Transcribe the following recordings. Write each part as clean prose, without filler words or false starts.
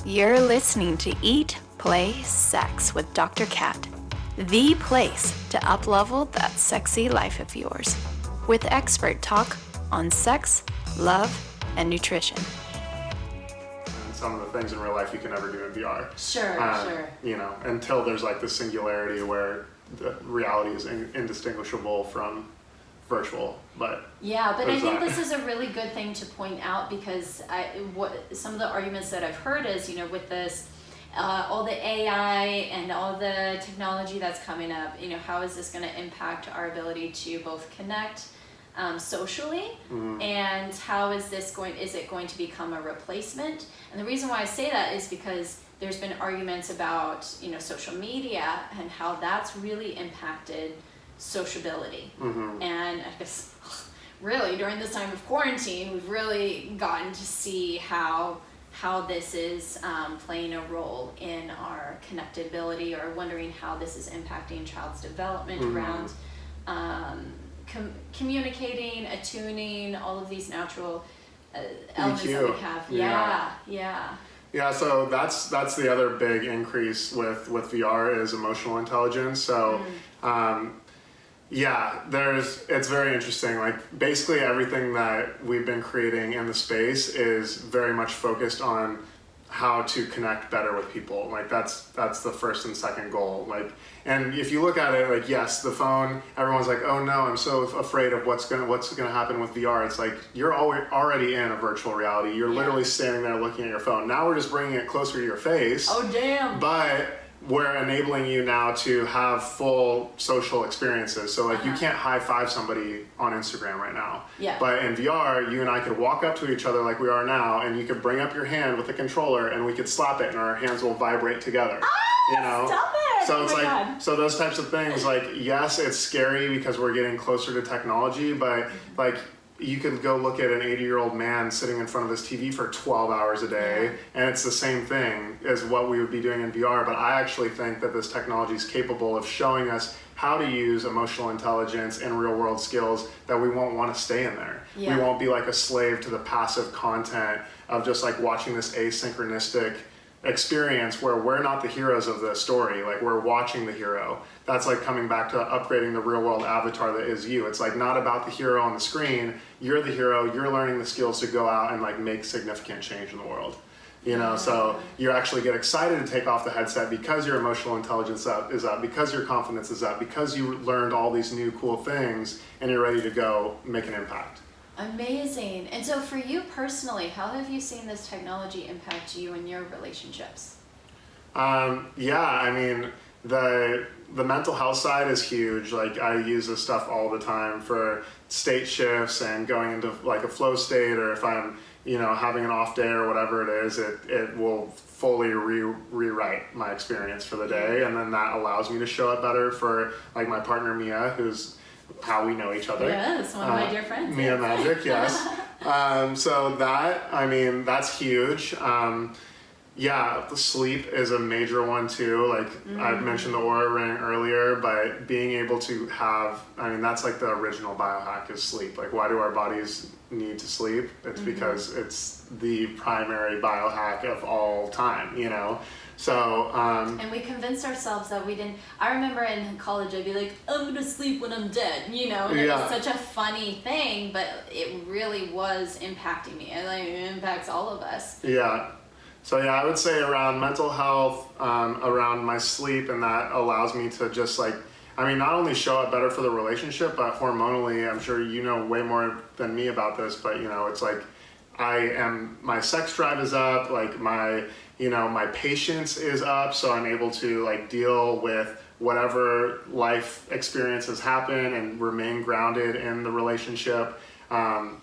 You're listening to Eat, Play, Sex with Dr. Kat, the place to up-level that sexy life of yours, with expert talk on sex, love, and nutrition. And some of the things in real life you can never do in VR. Sure. You know, until there's like the singularity where the reality is indistinguishable from virtual. But I think this is a really good thing to point out, because some of the arguments that I've heard is, you know, with this all the AI and all the technology that's coming up, you know, how is this going to impact our ability to both connect socially, and how is it going to become a replacement? And the reason why I say that is because there's been arguments about, you know, social media and how that's really impacted sociability. And I guess really during this time of quarantine, we've really gotten to see how this is playing a role in our connectability, or wondering how this is impacting child's development around communicating, attuning, all of these natural elements EQ. that we have. Yeah, so that's the other big increase with VR is emotional intelligence. So it's very interesting. Like basically everything that we've been creating in the space is very much focused on how to connect better with people. Like that's the first and second goal. Like, and if you look at it, like, yes, the phone, everyone's like, oh no, I'm so afraid of what's gonna happen with VR. It's like, you're already in a virtual reality. You're literally standing there looking at your phone. Now we're just bringing it closer to your face. Oh damn. But we're enabling you now to have full social experiences. So like you can't high five somebody on Instagram right now. Yeah. But in VR, you and I could walk up to each other like we are now, and you could bring up your hand with a controller and we could slap it and our hands will vibrate together. You know? Stop it! So it's oh my like, God. so those types of things, like, yes, it's scary because we're getting closer to technology, but like, you could go look at an 80-year-old man sitting in front of his TV for 12 hours a day, and it's the same thing as what we would be doing in VR. But I actually think that this technology is capable of showing us how to use emotional intelligence and real-world skills that we won't want to stay in there. We won't be like a slave to the passive content of just like watching this asynchronistic experience where we're not the heroes of the story, like we're watching the hero. That's like coming back to upgrading the real world avatar that is you. It's like not about the hero on the screen. You're the hero, you're learning the skills to go out and like make significant change in the world. You know, so you actually get excited to take off the headset because your emotional intelligence is up, because your confidence is up, because you learned all these new cool things, and you're ready to go make an impact. Amazing. And so for you personally, how have you seen this technology impact you in your relationships? I mean, the mental health side is huge. Like I use this stuff all the time for state shifts and going into like a flow state, or if I'm, you know, having an off day or whatever it is, it will fully rewrite my experience for the day. And then that allows me to show up better for like my partner, Mia, who's how we know each other. Yes, one of my dear friends. Mia Magic, yes. So that, I mean, that's huge. The sleep is a major one too. Like I mentioned the Oura Ring earlier, but being able to have, I mean, that's like the original biohack is sleep. Like why do our bodies need to sleep? It's because it's the primary biohack of all time, you know? So, and we convinced ourselves that we didn't. I remember in college I'd be like, I'm gonna sleep when I'm dead, you know, and it was such a funny thing, but it really was impacting me. It impacts all of us. Yeah. So I would say around mental health, around my sleep, and that allows me to just like, I mean, not only show up better for the relationship, but hormonally, I'm sure you know way more than me about this, but you know, it's like, my sex drive is up, like my patience is up, so I'm able to like deal with whatever life experiences happen and remain grounded in the relationship. I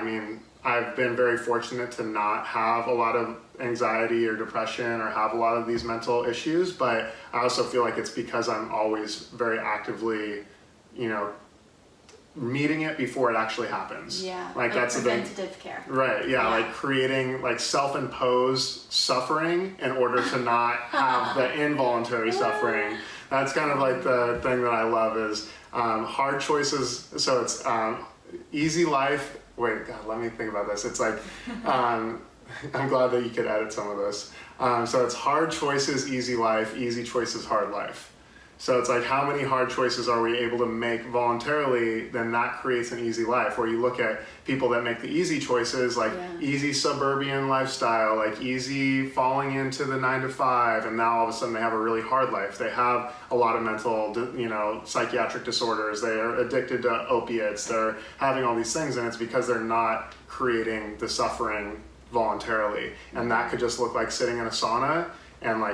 mean, I've been very fortunate to not have a lot of anxiety or depression or have a lot of these mental issues, but I also feel like it's because I'm always very actively, you know, meeting it before it actually happens. Yeah, like that's preventative care. Right, like creating like self-imposed suffering in order to not have the involuntary suffering. That's kind of like the thing that I love is hard choices. So it's easy life. Wait, God, let me think about this. It's like I'm glad that you could edit some of this. So it's hard choices, easy life, easy choices, hard life. So it's like, how many hard choices are we able to make voluntarily? Then that creates an easy life. Where you look at people that make the easy choices, like easy suburban lifestyle, like easy falling into the 9 to 5, and now all of a sudden they have a really hard life. They have a lot of mental, psychiatric disorders. They are addicted to opiates. They're having all these things, and it's because they're not creating the suffering voluntarily. And that could just look like sitting in a sauna and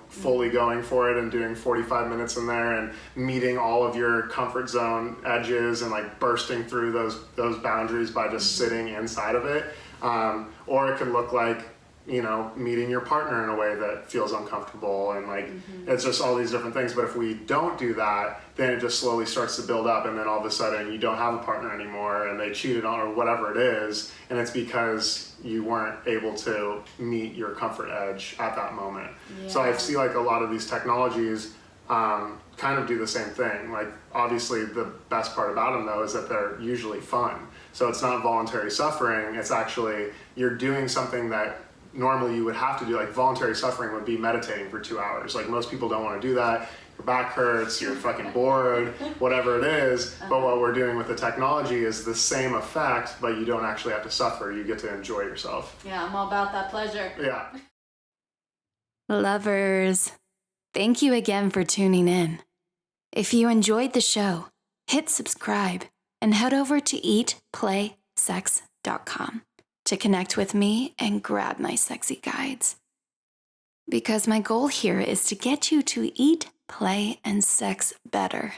fully going for it and doing 45 minutes in there and meeting all of your comfort zone edges and bursting through those boundaries by just sitting inside of it. Or it could look like, meeting your partner in a way that feels uncomfortable and it's just all these different things. But if we don't do that, then it just slowly starts to build up, and then all of a sudden you don't have a partner anymore and they cheated on or whatever it is, and it's because you weren't able to meet your comfort edge at that moment. So I see a lot of these technologies kind of do the same thing. Obviously the best part about them though is that they're usually fun. So it's not voluntary suffering, it's actually you're doing something that normally you would have to do. Voluntary suffering would be meditating for 2 hours. Most people don't want to do that. Your back hurts, you're fucking bored, whatever it is. But what we're doing with the technology is the same effect, but you don't actually have to suffer. You get to enjoy yourself. Yeah, I'm all about that pleasure. Yeah. Lovers, thank you again for tuning in. If you enjoyed the show, hit subscribe and head over to eatplaysex.com to connect with me and grab my sexy guides. Because my goal here is to get you to eat, play, and sex better,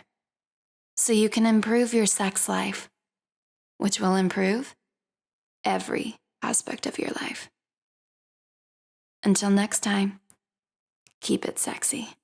so you can improve your sex life, which will improve every aspect of your life. Until next time, keep it sexy.